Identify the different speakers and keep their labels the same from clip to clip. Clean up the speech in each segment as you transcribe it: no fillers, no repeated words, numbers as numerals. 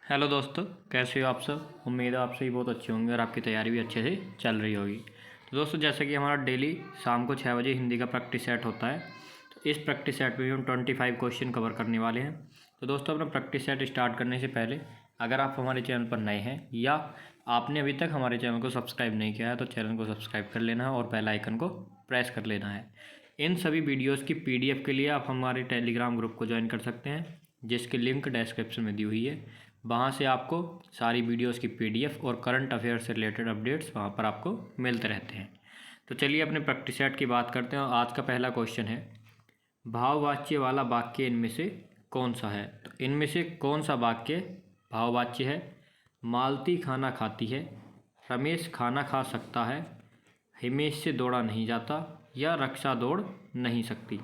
Speaker 1: Hello दोस्तों, कैसे हो आप सब। उम्मीद है आप सभी बहुत अच्छे होंगे और आपकी तैयारी भी अच्छे से चल रही होगी। तो दोस्तों, जैसे कि हमारा डेली शाम को 6 बजे हिंदी का प्रैक्टिस सेट होता है, तो इस प्रैक्टिस सेट में भी हम 25 क्वेश्चन कवर करने वाले हैं। तो दोस्तों, अपना प्रैक्टिस सेट स्टार्ट करने से पहले अगर आप हमारे चैनल पर नए हैं या आपने अभी तक हमारे चैनल को सब्सक्राइब नहीं किया है तो चैनल को सब्सक्राइब कर लेना है और बेल आइकन को प्रेस कर लेना है। इन सभी वीडियोज़ की PDF के लिए आप हमारे टेलीग्राम ग्रुप को ज्वाइन कर सकते हैं, जिसकी लिंक डिस्क्रिप्शन में दी हुई है। वहाँ से आपको सारी वीडियोस की PDF और करंट अफेयर से रिलेटेड अपडेट्स वहाँ पर आपको मिलते रहते हैं। तो चलिए अपने प्रैक्टिस सेट की बात करते हैं। आज का पहला क्वेश्चन है, भाववाच्य वाला वाक्य इनमें से कौन सा है। तो इनमें से कौन सा वाक्य भाववाच्य है। मालती खाना खाती है, रमेश खाना खा सकता है, हिमेश से दौड़ा नहीं जाता या रक्षा दौड़ नहीं सकती।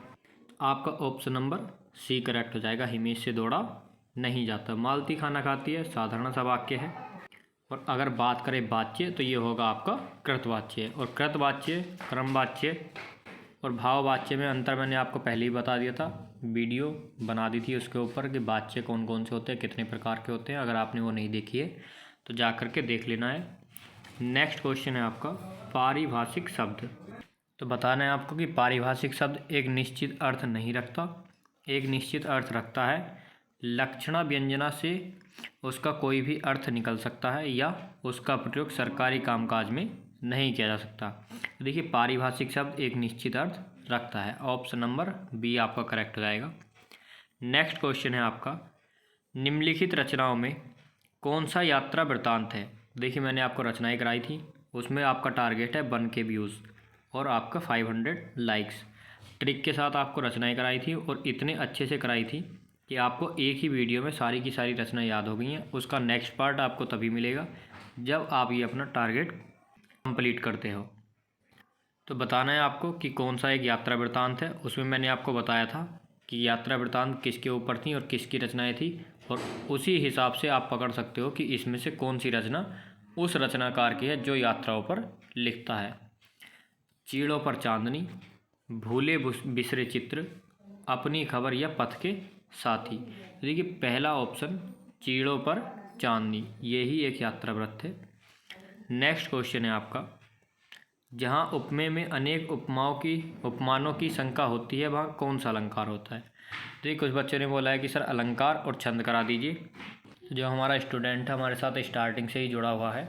Speaker 1: आपका ऑप्शन नंबर C करेक्ट हो जाएगा, हिमेश से दौड़ा नहीं जाता। मालती खाना खाती है साधारण सा वाक्य है। और अगर बात करें वाच्य तो ये होगा आपका कृतवाच्य। और कृतवाच्य, क्रमवाच्य और भाववाच्य में अंतर मैंने आपको पहले ही बता दिया था, वीडियो बना दी थी उसके ऊपर कि वाच्य कौन कौन से होते हैं, कितने प्रकार के होते हैं। अगर आपने वो नहीं देखी है तो जा कर के देख लेना है। नेक्स्ट क्वेश्चन है आपका पारिभाषिक शब्द। तो बताना है आपको कि पारिभाषिक शब्द एक निश्चित अर्थ नहीं रखता, एक निश्चित अर्थ रखता है। लक्षणा व्यंजना से उसका कोई भी अर्थ निकल सकता है या उसका प्रयोग सरकारी कामकाज में नहीं किया जा सकता। तो देखिए, पारिभाषिक शब्द एक निश्चित अर्थ रखता है। ऑप्शन नंबर B आपका करेक्ट हो जाएगा। नेक्स्ट क्वेश्चन है आपका, निम्नलिखित रचनाओं में कौन सा यात्रा वृत्तांत है। देखिए, मैंने आपको रचनाएं कराई थी, उसमें आपका टारगेट है 1K व्यूज़ और आपका 500 लाइक्स। ट्रिक के साथ आपको रचनाएं कराई थी और इतने अच्छे से कराई थी कि आपको एक ही वीडियो में सारी की सारी रचनाएं याद हो गई हैं। उसका नेक्स्ट पार्ट आपको तभी मिलेगा जब आप ये अपना टारगेट कंप्लीट करते हो। तो बताना है आपको कि कौन सा एक यात्रा वृत्तांत है। उसमें मैंने आपको बताया था कि यात्रा वृत्तांत किसके ऊपर थी और किसकी रचनाएं थी, और उसी हिसाब से आप पकड़ सकते हो कि इसमें से कौन सी रचना उस रचनाकार की है जो यात्राओं पर लिखता है। चीड़ों पर चांदनी, भूले बिसरे चित्र, अपनी खबर या पथ के साथी। देखिए, पहला ऑप्शन चीड़ों पर चांदनी, ये ही एक यात्रा वृत्त है। नेक्स्ट क्वेश्चन है आपका, जहाँ उपमेय में अनेक उपमानों की शंका होती है वहाँ कौन सा अलंकार होता है। तो ये कुछ बच्चों ने बोला है कि सर अलंकार और छंद करा दीजिए। जो हमारा स्टूडेंट है हमारे साथ स्टार्टिंग से ही जुड़ा हुआ है,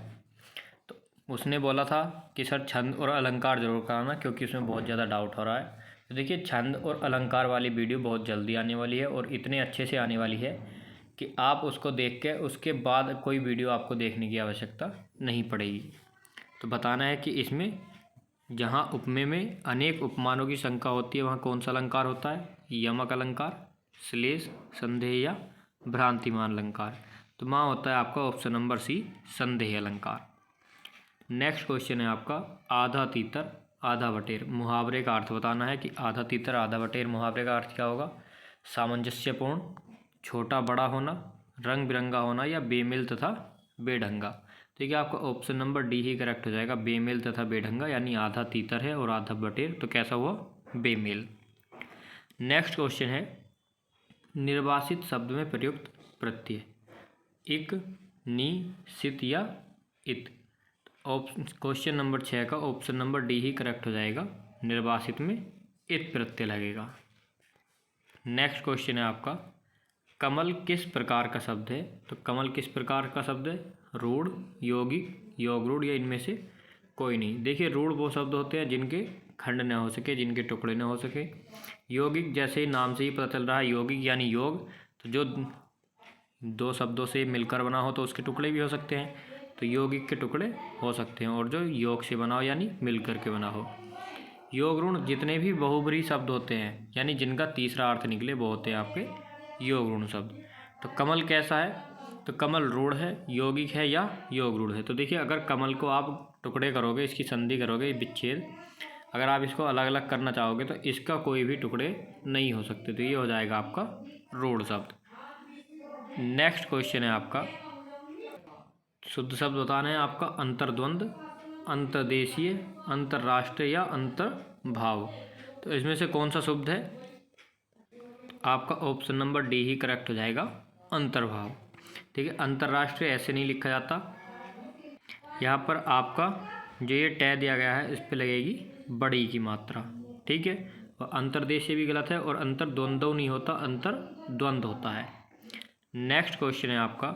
Speaker 1: तो उसने बोला था कि सर छंद और अलंकार जरूर कराना, क्योंकि उसमें बहुत ज़्यादा डाउट हो रहा है। तो देखिए, छंद और अलंकार वाली वीडियो बहुत जल्दी आने वाली है और इतने अच्छे से आने वाली है कि आप उसको देख के उसके बाद कोई वीडियो आपको देखने की आवश्यकता नहीं पड़ेगी। तो बताना है कि इसमें जहाँ उपमेय में अनेक उपमानों की शंका होती है वहाँ कौन सा अलंकार होता है। यमक अलंकार, श्लेष, संदेह या भ्रांतिमान अलंकार। तो वहाँ होता है आपका ऑप्शन नंबर C, संदेह अलंकार। नेक्स्ट क्वेश्चन है आपका, आधा तीतर आधा बटेर मुहावरे का अर्थ बताना है कि आधा तीतर आधा बटेर मुहावरे का अर्थ क्या होगा। सामंजस्यपूर्ण, छोटा बड़ा होना, रंग बिरंगा होना या बेमेल तथा बेढंगा। ठीक है, आपका ऑप्शन नंबर D ही करेक्ट हो जाएगा, बेमेल तथा बेढंगा। यानी आधा तीतर है और आधा बटेर, तो कैसा हुआ, बेमेल। नेक्स्ट क्वेश्चन है, निर्वासित शब्द में प्रयुक्त प्रत्यय इक, नी, सित या इत। क्वेश्चन नंबर 6 का ऑप्शन नंबर D ही करेक्ट हो जाएगा, निर्वासित में इत प्रत्यय लगेगा। नेक्स्ट क्वेश्चन है आपका, कमल किस प्रकार का शब्द है। तो कमल किस प्रकार का शब्द है, रूढ़, यौगिक, योगरूढ़ या इनमें से कोई नहीं। देखिए, रूढ़ वो शब्द होते हैं जिनके खंड न हो सके, जिनके टुकड़े न हो सके। यौगिक जैसे ही नाम से ही पता चल रहा है, यौगिक यानी योग, तो जो दो शब्दों से मिलकर बना हो तो उसके टुकड़े भी हो सकते हैं, तो यौगिक के टुकड़े हो सकते हैं। और जो योग से बना हो यानी मिलकर के बना हो। योगरूढ़ जितने भी बहुब्रीहि शब्द होते हैं यानी जिनका तीसरा अर्थ निकले वो होते हैं आपके योगरूढ़ शब्द। तो कमल कैसा है, तो कमल रूढ़ है, यौगिक है या योगरूढ़ है। तो देखिए, अगर कमल को आप टुकड़े करोगे, इसकी संधि करोगे, विच्छेद, अगर आप इसको अलग अलग करना चाहोगे तो इसका कोई भी टुकड़े नहीं हो सकते, तो ये हो जाएगा आपका रूढ़ शब्द। नेक्स्ट क्वेश्चन है आपका, शुद्ध शब्द बताना है आपका, अंतर्द्वंद, अंतर्देशीय, अंतर्राष्ट्रीय या अंतर्भाव। तो इसमें से कौन सा शब्द है, आपका ऑप्शन नंबर D ही करेक्ट हो जाएगा, अंतर्भाव। ठीक है। अंतर्राष्ट्रीय ऐसे नहीं लिखा जाता। यहाँ पर आपका जो ये टै दिया गया है इस पे लगेगी बड़ी की मात्रा, ठीक है। और अंतर्देशीय भी गलत है और अंतर्द्वंद्व नहीं होता, अंतर्द्वंद होता है। नेक्स्ट क्वेश्चन है आपका,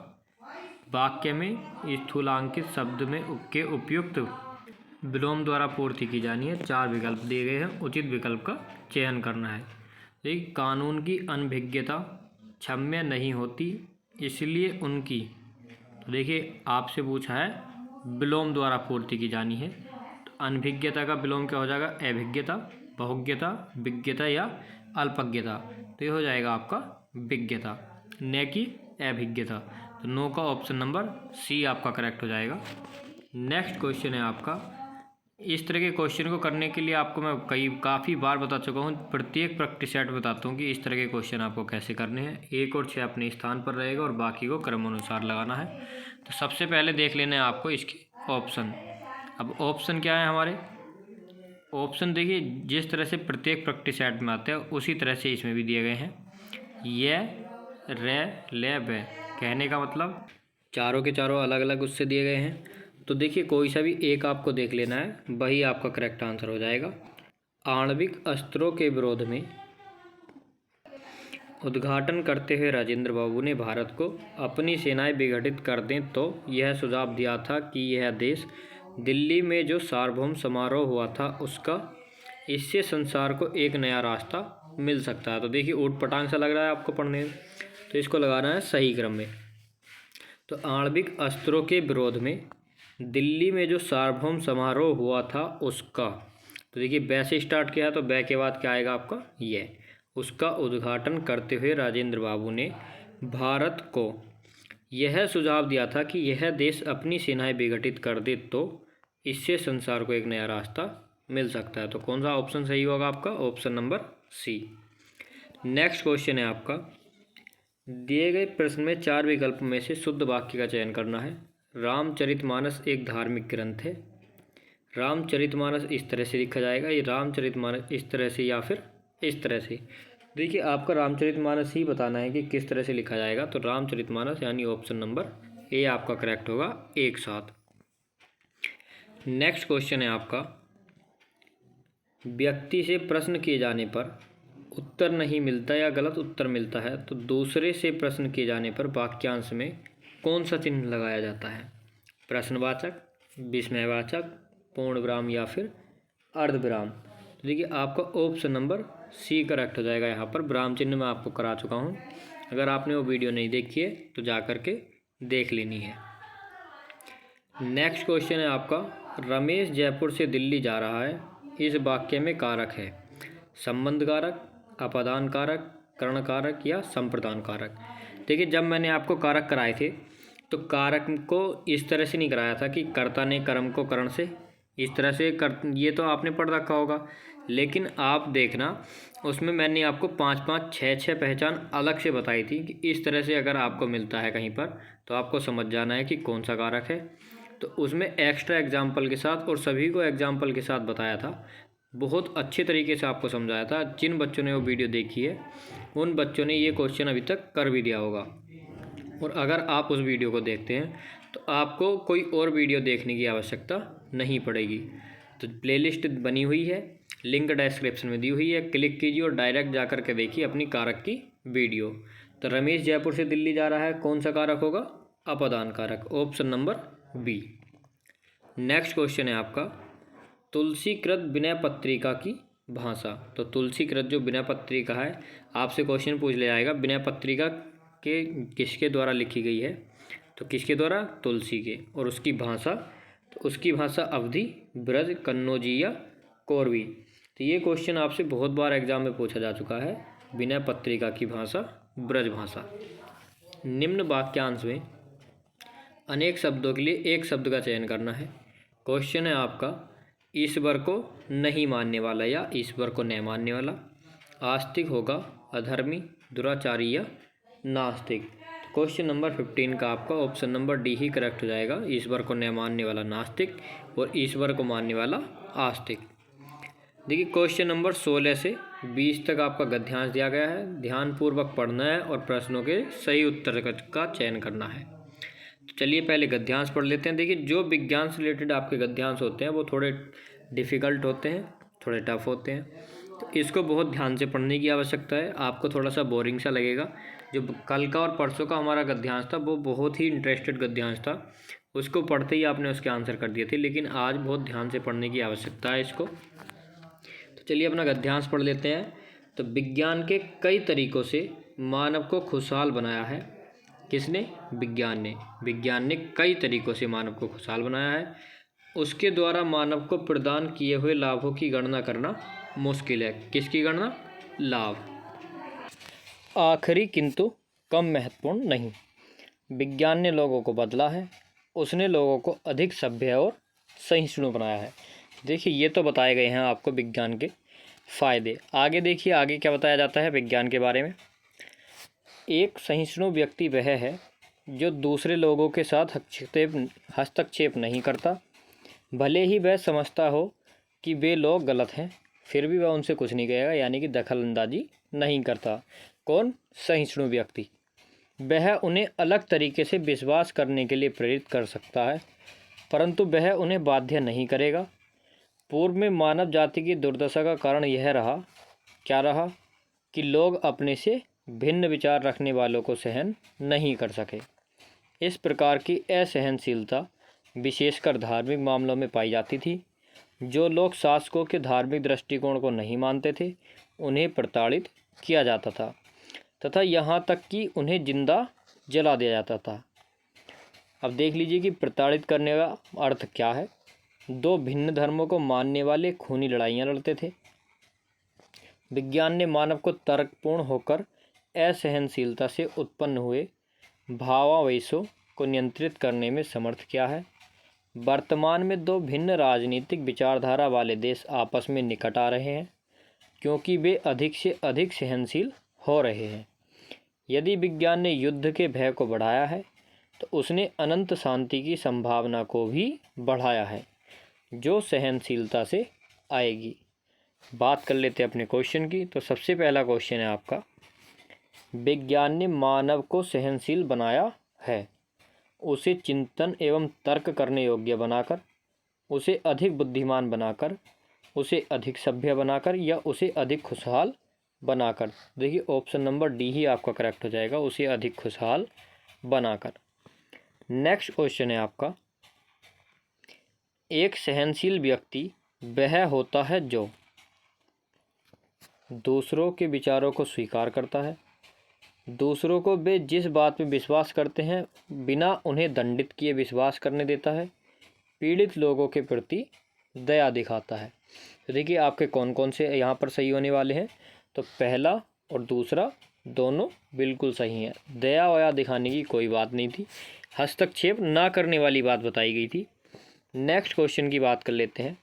Speaker 1: वाक्य में स्थूलांकित शब्द में के उपयुक्त विलोम द्वारा पूर्ति की जानी है। 4 विकल्प दिए गए हैं, उचित विकल्प का चयन करना है। देखिए, कानून की अनभिज्ञता क्षम्य नहीं होती, इसलिए उनकी, तो देखिए आपसे पूछा है विलोम द्वारा पूर्ति की जानी है, तो अनभिज्ञता का विलोम क्या हो जाएगा? अभिज्ञता, बहुज्ञता, विज्ञता या अल्पज्ञता। तो ये हो जाएगा आपका विज्ञता, न कि अभिज्ञता। तो नो का ऑप्शन नंबर सी आपका करेक्ट हो जाएगा। नेक्स्ट क्वेश्चन है आपका, इस तरह के क्वेश्चन को करने के लिए आपको मैं काफ़ी बार बता चुका हूँ, प्रत्येक प्रैक्टिस सेट बताता हूँ कि इस तरह के क्वेश्चन आपको कैसे करने हैं। 1 और 6 अपने स्थान पर रहेगा और बाकी को क्रमानुसार लगाना है। तो सबसे पहले देख लेना है आपको इसके ऑप्शन। अब ऑप्शन क्या है हमारे? ऑप्शन देखिए, जिस तरह से प्रत्येक प्रैक्टिस सेट में आते हैं उसी तरह से इसमें भी दिए गए हैं। ये रे ले वे, कहने का मतलब चारों के चारों अलग अलग उससे दिए गए हैं। तो देखिए कोई सा भी एक आपको देख लेना है, वही आपका करेक्ट आंसर हो जाएगा। आणविक अस्त्रों के विरोध में उद्घाटन करते हुए राजेंद्र बाबू ने भारत को अपनी सेनाएं विघटित कर दें तो यह सुझाव दिया था कि यह देश दिल्ली में जो सार्वभौम समारोह हुआ था उसका, इससे संसार को एक नया रास्ता मिल सकता है। तो देखिए ऊट पटांग सा लग रहा है आपको पढ़ने में, तो इसको लगाना है सही क्रम में। तो आणविक अस्त्रों के विरोध में दिल्ली में जो सार्वभौम समारोह हुआ था उसका, तो देखिए बै से स्टार्ट किया तो बै के बाद क्या आएगा आपका? ये, उसका उद्घाटन करते हुए राजेंद्र बाबू ने भारत को यह सुझाव दिया था कि यह देश अपनी सेनाएं विघटित कर दे तो इससे संसार को एक नया रास्ता मिल सकता है। तो कौन सा ऑप्शन सही होगा आपका? Option number C. Next question है आपका, दिए गए प्रश्न में 4 विकल्प में से शुद्ध वाक्य का चयन करना है। रामचरितमानस एक धार्मिक ग्रंथ है। रामचरितमानस इस तरह से लिखा जाएगा, ये रामचरितमानस इस तरह से या फिर इस तरह से। देखिए आपका रामचरितमानस ही बताना है कि किस तरह से लिखा जाएगा। तो रामचरितमानस यानी ऑप्शन नंबर ए आपका करेक्ट होगा एक साथ। नेक्स्ट क्वेश्चन है आपका, व्यक्ति से प्रश्न किए जाने पर उत्तर नहीं मिलता या गलत उत्तर मिलता है तो दूसरे से प्रश्न किए जाने पर वाक्यांश में कौन सा चिन्ह लगाया जाता है? प्रश्नवाचक, विस्मयवाचक, पूर्ण विराम या फिर अर्धविराम। तो देखिए आपका ऑप्शन नंबर सी करेक्ट हो जाएगा। यहाँ पर विराम चिन्ह मैं आपको करा चुका हूँ, अगर आपने वो वीडियो नहीं देखी है तो जा कर के देख लेनी है। नेक्स्ट क्वेश्चन है आपका, रमेश जयपुर से दिल्ली जा रहा है, इस वाक्य में कारक है संबंध कारक, अपादान कारक, कर्ण कारक या संप्रदान कारक। देखिए जब मैंने आपको कारक कराए थे तो कारक को इस तरह से नहीं कराया था कि कर्ता ने कर्म को कर्ण से इस तरह से कर, ये तो आपने पढ़ रखा होगा, लेकिन आप देखना उसमें मैंने आपको 5-5, 6-6 पहचान अलग से बताई थी कि इस तरह से अगर आपको मिलता है कहीं पर तो आपको समझ जाना है कि कौन सा कारक है। तो उसमें एक्स्ट्रा एग्जाम्पल के साथ और सभी को एग्जाम्पल के साथ बताया था, बहुत अच्छे तरीके से आपको समझाया था। जिन बच्चों ने वो वीडियो देखी है उन बच्चों ने ये क्वेश्चन अभी तक कर भी दिया होगा, और अगर आप उस वीडियो को देखते हैं तो आपको कोई और वीडियो देखने की आवश्यकता नहीं पड़ेगी। तो प्लेलिस्ट बनी हुई है, लिंक डिस्क्रिप्शन में दी हुई है, क्लिक कीजिए और डायरेक्ट जाकर के देखिए अपनी कारक की वीडियो। तो रमेश जयपुर से दिल्ली जा रहा है, कौन सा कारक होगा? अपादान कारक, option number B. Next question है आपका, तुलसीकृत विनय पत्रिका की भाषा। तो तुलसीकृत जो विनय पत्रिका है, आपसे क्वेश्चन पूछ ले जाएगा विनय पत्रिका के किसके द्वारा लिखी गई है? तो किसके द्वारा? तुलसी के। और उसकी भाषा, तो उसकी भाषा अवधी, ब्रज, कन्नौजी या कोरवी। तो ये क्वेश्चन आपसे बहुत बार एग्जाम में पूछा जा चुका है, विनय पत्रिका की भाषा ब्रज भाषा। निम्न वाक्यांश में अनेक शब्दों के लिए एक शब्द का चयन करना है। क्वेश्चन है आपका, ईश्वर को नहीं मानने वाला या ईश्वर को नहीं मानने वाला। आस्तिक होगा, अधर्मी, दुराचारी या नास्तिक। क्वेश्चन नंबर 15 का आपका ऑप्शन नंबर डी ही करेक्ट हो जाएगा। ईश्वर को नहीं मानने वाला नास्तिक और ईश्वर को मानने वाला आस्तिक। देखिए क्वेश्चन नंबर 16 से 20 तक आपका गद्यांश दिया गया है, ध्यानपूर्वक पढ़ना है और प्रश्नों के सही उत्तर का चयन करना है। तो चलिए पहले गद्यांश पढ़ लेते हैं। देखिए जो विज्ञान से रिलेटेड आपके गद्यांश होते हैं वो थोड़े डिफ़िकल्ट होते हैं, थोड़े टफ होते हैं, तो इसको बहुत ध्यान से पढ़ने की आवश्यकता है। आपको थोड़ा सा बोरिंग सा लगेगा। जो कल का और परसों का हमारा गद्यांश था वो बहुत ही इंटरेस्टेड गद्यांश था, उसको पढ़ते ही आपने उसके आंसर कर दिए थे, लेकिन आज बहुत ध्यान से पढ़ने की आवश्यकता है इसको। तो चलिए अपना गद्यांश पढ़ लेते हैं। तो विज्ञान के कई तरीकों से मानव को खुशहाल बनाया है। किसने? विज्ञान ने। विज्ञान ने कई तरीकों से मानव को खुशहाल बनाया है। उसके द्वारा मानव को प्रदान किए हुए लाभों की गणना करना मुश्किल है। किसकी गणना? लाभ। आखिरी किंतु कम महत्वपूर्ण नहीं, विज्ञान ने लोगों को बदला है। उसने लोगों को अधिक सभ्य और सहिष्णु बनाया है। देखिए ये तो बताए गए हैं आपको विज्ञान के फ़ायदे। आगे देखिए आगे क्या बताया जाता है विज्ञान के बारे में। एक सहिष्णु व्यक्ति वह है जो दूसरे लोगों के साथ हस्तक्षेप नहीं करता, भले ही वह समझता हो कि वे लोग गलत हैं, फिर भी वह उनसे कुछ नहीं कहेगा, यानी कि दखल अंदाजी नहीं करता। कौन? सहिष्णु व्यक्ति। वह उन्हें अलग तरीके से विश्वास करने के लिए प्रेरित कर सकता है, परंतु वह उन्हें बाध्य नहीं करेगा। पूर्व में मानव जाति की दुर्दशा का कारण यह रहा, क्या रहा, कि लोग अपने से भिन्न विचार रखने वालों को सहन नहीं कर सके। इस प्रकार की असहनशीलता विशेषकर धार्मिक मामलों में पाई जाती थी। जो लोग शासकों के धार्मिक दृष्टिकोण को नहीं मानते थे उन्हें प्रताड़ित किया जाता था तथा यहाँ तक कि उन्हें जिंदा जला दिया जाता था। अब देख लीजिए कि प्रताड़ित करने का अर्थ क्या है। दो भिन्न धर्मों को मानने वाले खूनी लड़ाइयाँ लड़ते थे। विज्ञान ने मानव को तर्कपूर्ण होकर असहनशीलता से उत्पन्न हुए भावावेशों को नियंत्रित करने में समर्थ किया है। वर्तमान में दो भिन्न राजनीतिक विचारधारा वाले देश आपस में निकट आ रहे हैं क्योंकि वे अधिक से अधिक सहनशील हो रहे हैं। यदि विज्ञान ने युद्ध के भय को बढ़ाया है तो उसने अनंत शांति की संभावना को भी बढ़ाया है जो सहनशीलता से आएगी। बात कर लेते हैं अपने क्वेश्चन की। तो सबसे पहला क्वेश्चन है आपका, विज्ञान ने मानव को सहनशील बनाया है, उसे चिंतन एवं तर्क करने योग्य बनाकर, उसे अधिक बुद्धिमान बनाकर, उसे अधिक सभ्य बनाकर, या उसे अधिक खुशहाल बनाकर। देखिए ऑप्शन नंबर डी ही आपका करेक्ट हो जाएगा, उसे अधिक खुशहाल बनाकर। नेक्स्ट क्वेश्चन है आपका, एक सहनशील व्यक्ति वह होता है जो दूसरों के विचारों को स्वीकार करता है, दूसरों को वे जिस बात में विश्वास करते हैं बिना उन्हें दंडित किए विश्वास करने देता है, पीड़ित लोगों के प्रति दया दिखाता है। तो देखिए आपके कौन कौन से यहाँ पर सही होने वाले हैं। तो पहला और दूसरा दोनों बिल्कुल सही हैं। दया वया दिखाने की कोई बात नहीं थी, हस्तक्षेप ना करने वाली बात बताई गई थी। नेक्स्ट क्वेश्चन की बात कर लेते हैं।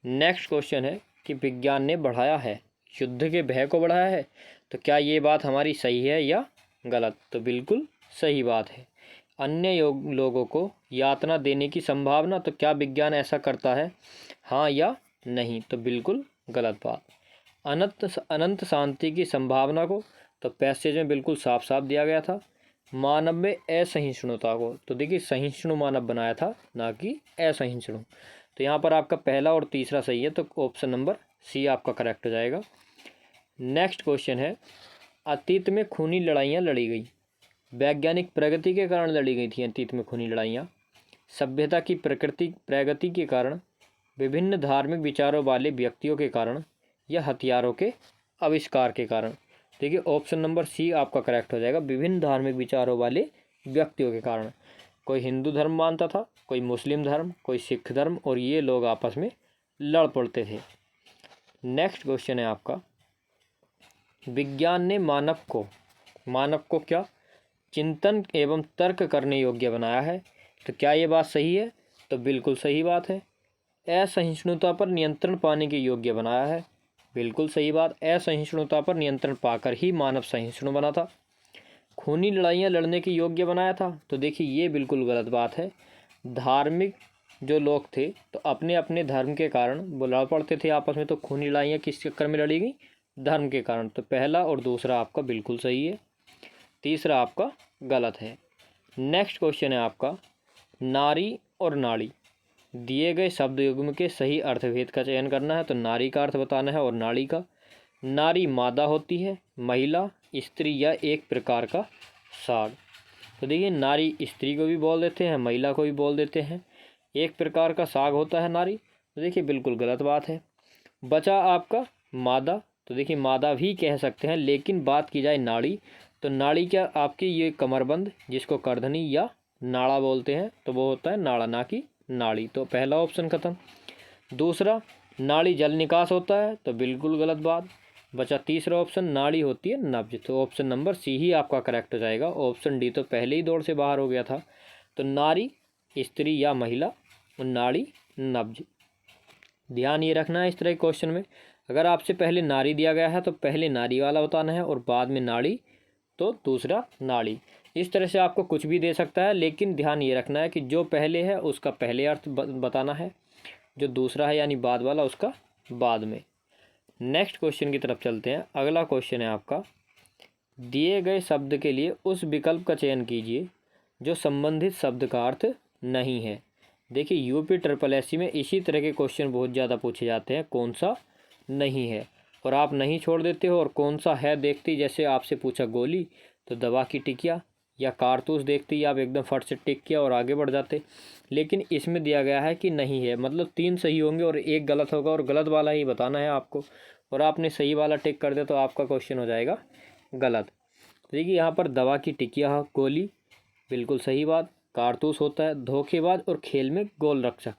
Speaker 1: नेक्स्ट क्वेश्चन है कि विज्ञान ने बढ़ाया है, युद्ध के भय को बढ़ाया है, तो क्या ये बात हमारी सही है या गलत? तो बिल्कुल सही बात है। अन्य लोगों को यातना देने की संभावना, तो क्या विज्ञान ऐसा करता है, हाँ या नहीं? तो बिल्कुल गलत बात। अनंत शांति की संभावना को, तो पैसेज में बिल्कुल साफ साफ दिया गया था। मानव में असहिष्णुता को, तो देखिए सहिष्णु मानव बनाया था ना कि असहिष्णु। तो यहाँ पर आपका पहला और तीसरा सही है, तो ऑप्शन नंबर सी आपका करेक्ट हो जाएगा। नेक्स्ट क्वेश्चन है, अतीत में खूनी लड़ाइयाँ लड़ी गई, वैज्ञानिक प्रगति के कारण लड़ी गई थी अतीत में खूनी लड़ाइयाँ, सभ्यता की प्रगति के कारण, विभिन्न धार्मिक विचारों वाले व्यक्तियों के कारण, या हथियारों के आविष्कार के कारण। देखिए ऑप्शन नंबर सी आपका करेक्ट हो जाएगा, विभिन्न धार्मिक विचारों वाले व्यक्तियों के कारण। कोई हिंदू धर्म मानता था, कोई मुस्लिम धर्म, कोई सिख धर्म, और ये लोग आपस में लड़ पड़ते थे। नेक्स्ट क्वेश्चन है आपका, विज्ञान ने मानव को क्या चिंतन एवं तर्क करने योग्य बनाया है, तो क्या ये बात सही है? तो बिल्कुल सही बात है। असहिष्णुता पर नियंत्रण पाने के योग्य बनाया है, बिल्कुल सही बात। असहिष्णुता पर नियंत्रण पाकर ही मानव सहिष्णु बना था। खूनी लड़ाइयाँ लड़ने के योग्य बनाया था, तो देखिए ये बिल्कुल गलत बात है। धार्मिक जो लोग थे तो अपने अपने धर्म के कारण वो लड़ पड़ते थे आपस में, तो खूनी लड़ाइयाँ किस चक्कर में लड़ी गई? धर्म के कारण। तो पहला और दूसरा आपका बिल्कुल सही है, तीसरा आपका गलत है। नेक्स्ट क्वेश्चन है आपका, नारी और नाड़ी दिए गए शब्द युग्म के सही अर्थभेद का चयन करना है। तो नारी का अर्थ बताना है और नाड़ी का। नारी मादा होती है, महिला, स्त्री या एक प्रकार का साग। तो देखिए नारी स्त्री को भी बोल देते हैं, महिला को भी बोल देते हैं, एक प्रकार का साग होता है नारी। तो देखिए बिल्कुल गलत बात है। बचा आपका मादा। तो देखिए मादा भी कह सकते हैं, लेकिन बात की जाए नाड़ी तो नाड़ी क्या आपकी ये कमरबंद जिसको करधनी या नाड़ा बोलते हैं, तो वो होता है नाड़ा, ना कि नाड़ी। तो पहला ऑप्शन खत्म। दूसरा, नाड़ी जल निकास होता है, तो बिल्कुल गलत बात। बचा तीसरा ऑप्शन, नाड़ी होती है नब्ज। तो ऑप्शन नंबर सी ही आपका करेक्ट हो जाएगा। ऑप्शन डी तो पहले ही दौड़ से बाहर हो गया था। तो नारी स्त्री या महिला और नाड़ी नब्ज। ध्यान ये रखना है इस तरह के क्वेश्चन में, अगर आपसे पहले नारी दिया गया है तो पहले नारी वाला बताना है और बाद में नाड़ी तो दूसरा नाड़ी। इस तरह से आपको कुछ भी दे सकता है, लेकिन ध्यान ये रखना है कि जो पहले है उसका पहले अर्थ बताना है, जो दूसरा है यानी बाद वाला उसका बाद में। नेक्स्ट क्वेश्चन की तरफ चलते हैं। अगला क्वेश्चन है आपका, दिए गए शब्द के लिए उस विकल्प का चयन कीजिए जो संबंधित शब्द का अर्थ नहीं है। देखिए यूपी SSS में इसी तरह के क्वेश्चन बहुत ज़्यादा पूछे जाते हैं, कौन सा नहीं है, और आप नहीं छोड़ देते हो, और कौन सा है देखते ही, जैसे आपसे पूछा गोली तो दवा की टिकिया या कारतूस देखते ही आप एकदम फट से टिक किया और आगे बढ़ जाते। लेकिन इसमें दिया गया है कि नहीं है, मतलब 3 सही होंगे और 1 गलत होगा, और गलत वाला ही बताना है आपको, और आपने सही वाला टिक कर दिया तो आपका क्वेश्चन हो जाएगा गलत। देखिए यहाँ पर दवा की टिकिया, गोली बिल्कुल सही बात, कारतूस होता है धोखेबाज और खेल में गोल रक्षक।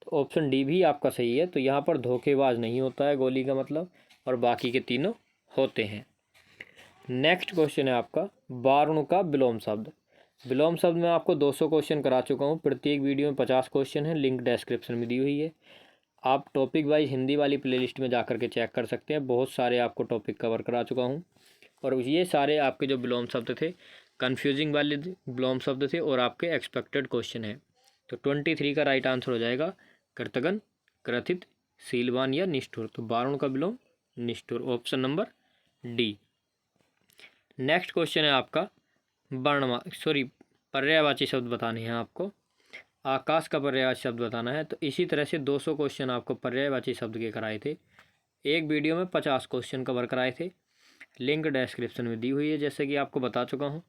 Speaker 1: तो ऑप्शन डी भी आपका सही है। तो यहाँ पर धोखेबाज नहीं होता है गोली का मतलब, और बाकी के तीनों होते हैं। नेक्स्ट क्वेश्चन है आपका, वारुण का विलोम शब्द। विलोम शब्द में आपको 200 क्वेश्चन करा चुका हूँ, प्रत्येक वीडियो में 50 क्वेश्चन है, लिंक डिस्क्रिप्शन में दी हुई है। आप टॉपिक वाइज हिंदी वाली प्लेलिस्ट में जा करके चेक कर सकते हैं, बहुत सारे आपको टॉपिक कवर करा चुका हूँ, और ये सारे आपके जो विलोम शब्द थे कन्फ्यूजिंग वाले विलोम शब्द थे और आपके एक्सपेक्टेड क्वेश्चन है। तो 23 का राइट आंसर हो जाएगा कृतघ्न, क्रथित, शीलवान या निष्ठुर। तो वारुण का विलोम निष्ठुर, option number D. Next question है आपका, पर्यायवाची शब्द बताने हैं आपको। आकाश का पर्यायवाची शब्द बताना है। तो इसी तरह से 200 क्वेश्चन आपको पर्यायवाची शब्द के कराए थे, एक वीडियो में 50 क्वेश्चन कवर कराए थे, लिंक डिस्क्रिप्शन में दी हुई है जैसे कि आपको बता चुका हूँ।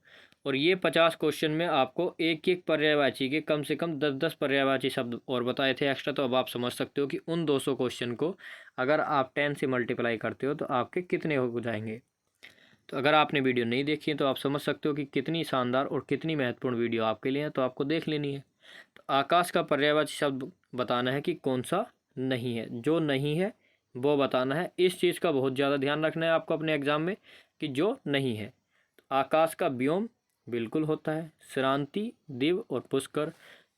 Speaker 1: और ये 50 क्वेश्चन में आपको एक एक पर्यायवाची के कम से कम 10-10 पर्यायवाची शब्द और बताए थे एक्स्ट्रा। तो अब आप समझ सकते हो कि उन 200 क्वेश्चन को अगर आप 10 से मल्टीप्लाई करते हो तो आपके कितने हो जाएंगे। तो अगर आपने वीडियो नहीं देखी है तो आप समझ सकते हो कि कितनी शानदार और कितनी महत्वपूर्ण वीडियो आपके लिए है, तो आपको देख लेनी है। तो आकाश का पर्यायवाची शब्द बताना है कि कौन सा नहीं है, जो नहीं है वो बताना है। इस चीज़ का बहुत ज़्यादा ध्यान रखना है आपको अपने एग्जाम में कि जो नहीं है। तो आकाश का व्योम बिल्कुल होता है, श्रांति, दिव और पुष्कर।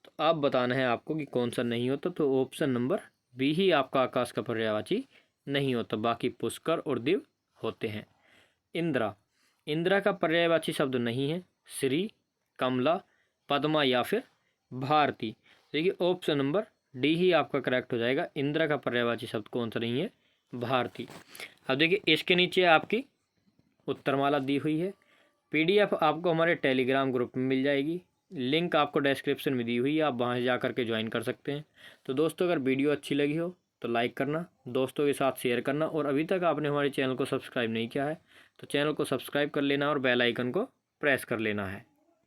Speaker 1: तो आप बताना है आपको कि कौन सा नहीं होता। तो ऑप्शन नंबर बी ही आपका आकाश का पर्यायवाची नहीं होता, बाकी पुष्कर और दिव होते हैं। इंद्रा, इंद्रा का पर्यायवाची शब्द नहीं है, श्री, कमला, पद्मा या फिर भारती। देखिए ऑप्शन नंबर डी ही आपका करेक्ट हो जाएगा। इंद्रा का पर्यायवाची शब्द कौन सा नहीं है, भारती। अब देखिए इसके नीचे आपकी उत्तरमाला दी हुई है, PDF आपको हमारे टेलीग्राम ग्रुप में मिल जाएगी, लिंक आपको डिस्क्रिप्शन में दी हुई है, आप वहाँ जा करके ज्वाइन कर सकते हैं। तो दोस्तों अगर वीडियो अच्छी लगी हो तो लाइक करना, दोस्तों के साथ शेयर करना, और अभी तक आपने हमारे चैनल को सब्सक्राइब नहीं किया है तो चैनल को सब्सक्राइब कर लेना और बेल आइकन को प्रेस कर लेना है।